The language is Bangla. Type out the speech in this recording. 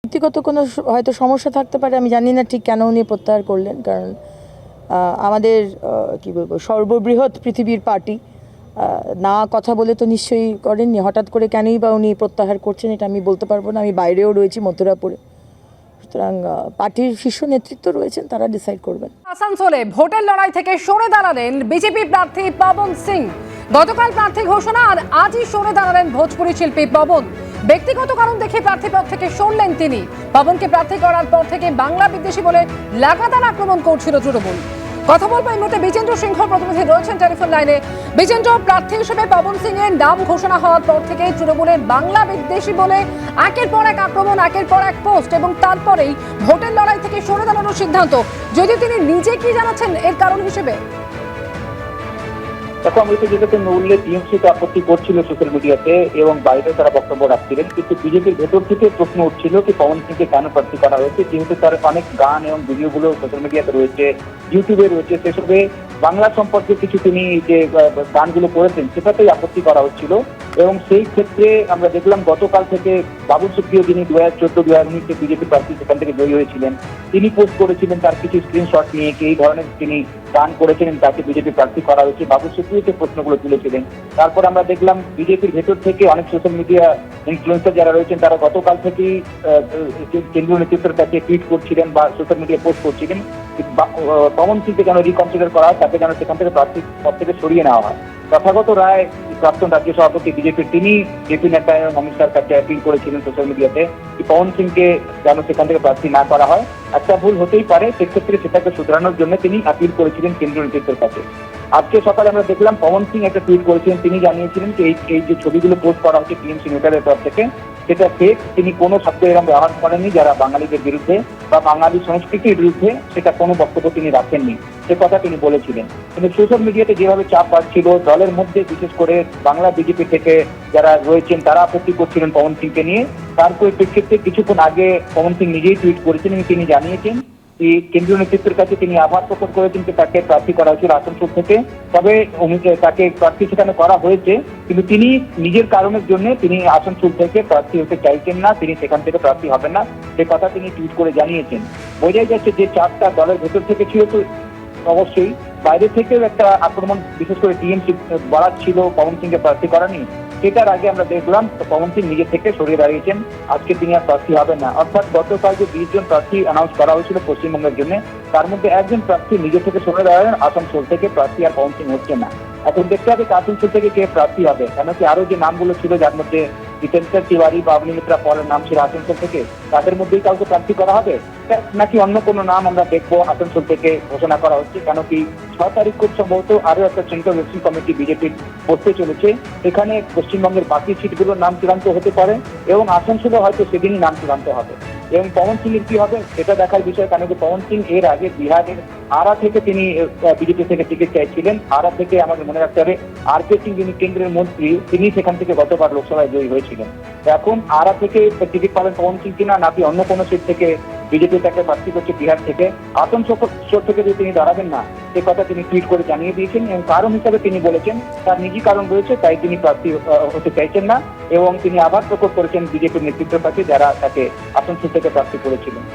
ব্যক্তিগত কোনো হয়তো সমস্যা থাকতে পারে, আমি জানি না ঠিক কেন উনি প্রত্যাহার করলেন। কারণ আমাদের কি বলবো, সর্ববৃহৎ পৃথিবীর পার্টি না কথা বলে তো নিশ্চয়ই করেননি। হঠাৎ করে কেনই বা উনি প্রত্যাহার করছেন এটা আমি বলতে পারবো না। আমি বাইরেও রয়েছি, মথুরাপুরে। সুতরাং পার্টির শীর্ষ নেতৃত্ব রয়েছেন, তারা ডিসাইড করবেন। আসানসোলে ভোটের লড়াই থেকে সরে দাঁড়ালেন বিজেপি প্রার্থী পবন সিং। গতকাল প্রার্থী ঘোষণা আর আজই সরে দাঁড়ালেন ভোজপুরি শিল্পী পবন। ব্যক্তিগত কারণ দেখে প্রার্থী পদ থেকে সরলেন তিনি। পবনকে প্রার্থী করার পর থেকে বাংলা বিদ্বেষী বলে লাগাতার আক্রমণ করছিল তৃণমূল। কথা বলবো এই মুহূর্তে বিজেন্দ্র সিংহ প্রতিনিধি রয়েছেন টেলিফোন লাইনে। বিজেন্দ্র, প্রার্থী হিসেবে পবন সিং এর নাম ঘোষণা হওয়ার পর থেকে তৃণমূলের বাংলা বিদ্বেষী বলে একের পর এক আক্রমণ, একের পর এক পোস্ট, এবং তারপরেই ভোটের লড়াই থেকে সরে দাঁড়ানোর সিদ্ধান্ত। যদিও তিনি নিজে কি জানাচ্ছেন এর কারণ হিসেবে? দেখো, আমি তো যেটাতে উল্লে টিএমসি আপত্তি করছিল সোশ্যাল মিডিয়াতে এবং বাইরে তারা বক্তব্য রাখছিলেন, কিন্তু বিজেপির ভেতর থেকে প্রশ্ন উঠছিল কি পবন সিংকে কেন প্রার্থী করা হয়েছে। যেহেতু তার অনেক গান এবং ভিডিওগুলো সোশ্যাল মিডিয়াতে রয়েছে, ইউটিউবে রয়েছে, সেসবে বাংলা সম্পর্কে কিছু তিনি যে গানগুলো করেছেন সেটাতেই আপত্তি করা হচ্ছিল। এবং সেই ক্ষেত্রে আমরা দেখলাম গতকাল থেকে বাবুল সুপ্রিয়, যিনি 2014-2019-এ বিজেপি প্রার্থী সেখান থেকে জয়ী হয়েছিলেন, তিনি পোস্ট করেছিলেন তার কিছু স্ক্রিনশট নিয়ে কি এই ধরনের তিনি গান করেছিলেন, তাকে বিজেপি প্রার্থী করা হয়েছে। বাবুল সুপ্রিয়কে প্রশ্নগুলো তুলেছিলেন। তারপর আমরা দেখলাম বিজেপির ভেতর থেকে অনেক সোশ্যাল মিডিয়া ইনফ্লুয়েন্সার যারা রয়েছেন তারা গতকাল থেকেই কেন্দ্রীয় নেতৃত্বের কাছে টুইট করছিলেন বা সোশ্যাল মিডিয়া পোস্ট করছিলেন পবন সিংকে যেন রিকনসিডার করা হয়, তাকে যেন সেখান থেকে প্রার্থী পদ থেকে সরিয়ে নেওয়া হয়। তথাগত রায়, প্রাক্তন রাজ্য সভাপতি বিজেপির, তিনি জেপি নাড্ডা এবং অমিত শাহর কাছে অ্যাপিল করেছিলেন সোশ্যাল মিডিয়াতে কি পবন সিংকে যেন সেখান থেকে প্রার্থী না করা হয়। একটা ভুল হতেই পারে, সেক্ষেত্রে সেটাকে শুধরানোর জন্য তিনি অ্যাপিল করেছিলেন কেন্দ্রীয় নেতৃত্বের কাছে। আজকে সকালে আমরা দেখলাম পবন সিং একটা টুইট করেছিলেন। তিনি জানিয়েছিলেন যে এই যে ছবিগুলো পোস্ট করা হচ্ছে টিএমসি নেতাদের তরফ থেকে, সেটা ফেক। তিনি কোনো শব্দ এরকম ব্যবহার করেননি যারা বাঙালিদের বিরুদ্ধে বা বাঙালি সংস্কৃতির বিরুদ্ধে, সেটা কোনো বক্তব্য তিনি রাখেননি, সে কথা তিনি বলেছিলেন। কিন্তু সোশ্যাল মিডিয়াতে যেভাবে চাপ বাড়ছিল, দলের মধ্যে বিশেষ করে বাংলা বিজেপি থেকে যারা রয়েছেন তারা আপত্তি করছিলেন পবন সিংকে নিয়ে, তার পরিপ্রেক্ষিতে কিছুক্ষণ আগে পবন সিং নিজেই টুইট করেছেন এবং তিনি জানিয়েছেন কেন্দ্রীয় নেতৃত্বের কাছে তিনি আভার প্রকট করেছেন যে তাকে প্রার্থী করা হয়েছিল আসানসোল থেকে। তবে তাকে প্রার্থী সেখানে করা হয়েছে, কিন্তু তিনি নিজের কারণের জন্য তিনি আসানসোল থেকে প্রার্থী হতে চাইছেন না, তিনি সেখান থেকে প্রার্থী হবেন না, সে কথা তিনি টুইট করে জানিয়েছেন। বোঝাই যাচ্ছে যে চাপটা দলের ভেতর থেকে ছিল, তো অবশ্যই বাইরে থেকেও একটা আক্রমণ বিশেষ করে টিএমসি বাড়াচ্ছিল পবন সিংকে প্রার্থী করা নিয়ে। সেটার আগে আমরা দেখলাম পবন সিং নিজে থেকে সরিয়ে দাঁড়িয়েছেন, আজকে তিনি আর প্রার্থী হবেন না। অর্থাৎ গতকাল যে 20 জন প্রার্থী অ্যানাউন্স করা হয়েছিল পশ্চিমবঙ্গের জন্য, তার মধ্যে একজন প্রার্থী নিজে থেকে সরে দাঁড়ালেন, আসানসোল থেকে প্রার্থী আর পবন সিং হচ্ছে না। এখন দেখতে হবে আসানসোল থেকে কে প্রার্থী হবে, কেন কি আরো যে নামগুলো ছিল যার মধ্যে জিতেন্দ্র তিওয়ারি বা অবনী মিত্রা পরের নাম ছিল আসানসোল থেকে, তাদের মধ্যেই কাউকে প্রার্থী করা হবে নাকি অন্য কোনো নাম আমরা দেখবো আসানসোল থেকে ঘোষণা করা হচ্ছে। কেন কি 6 তারিখ খুব সম্ভবত আরো একটা সেন্ট্রাল ইলেকশন কমিটি বিজেপির করতে চলেছে, সেখানে পশ্চিমবঙ্গের বাকি সিটগুলোর নাম চূড়ান্ত হতে পারে এবং আসানসোলে হয়তো সেদিনই নাম চূড়ান্ত হবে। এবং পবন সিং এর কি হবে সেটা দেখার বিষয়, কেন কি পবন সিং এর আগে বিহারের আরা থেকে তিনি বিজেপি থেকে টিকিট চাইছিলেন। আরা থেকে আমাদের মনে রাখতে হবে আর.কে সিং, যিনি কেন্দ্রের মন্ত্রী, তিনি সেখান থেকে গতবার লোকসভায় জয়ী হয়েছিলেন। এখন আরা থেকে টিকিট পাবেন পবন সিং কিনা, নাকি অন্য কোনো সিট থেকে বিজেপি তাকে প্রার্থী করছে বিহার থেকে, আসানসোল থেকে যে তিনি দাঁড়াবেন না সে কথা তিনি টুইট করে জানিয়ে দিয়েছেন। এবং কারণ হিসাবে তিনি বলেছেন তার নিজের কারণ রয়েছে, তাই তিনি প্রার্থী হতে চাইছেন না। এবং তিনি আবার প্রকট করেছেন বিজেপির নেতৃত্বের কাছে যারা তাকে আসানসোল থেকে প্রার্থী করেছিলেন।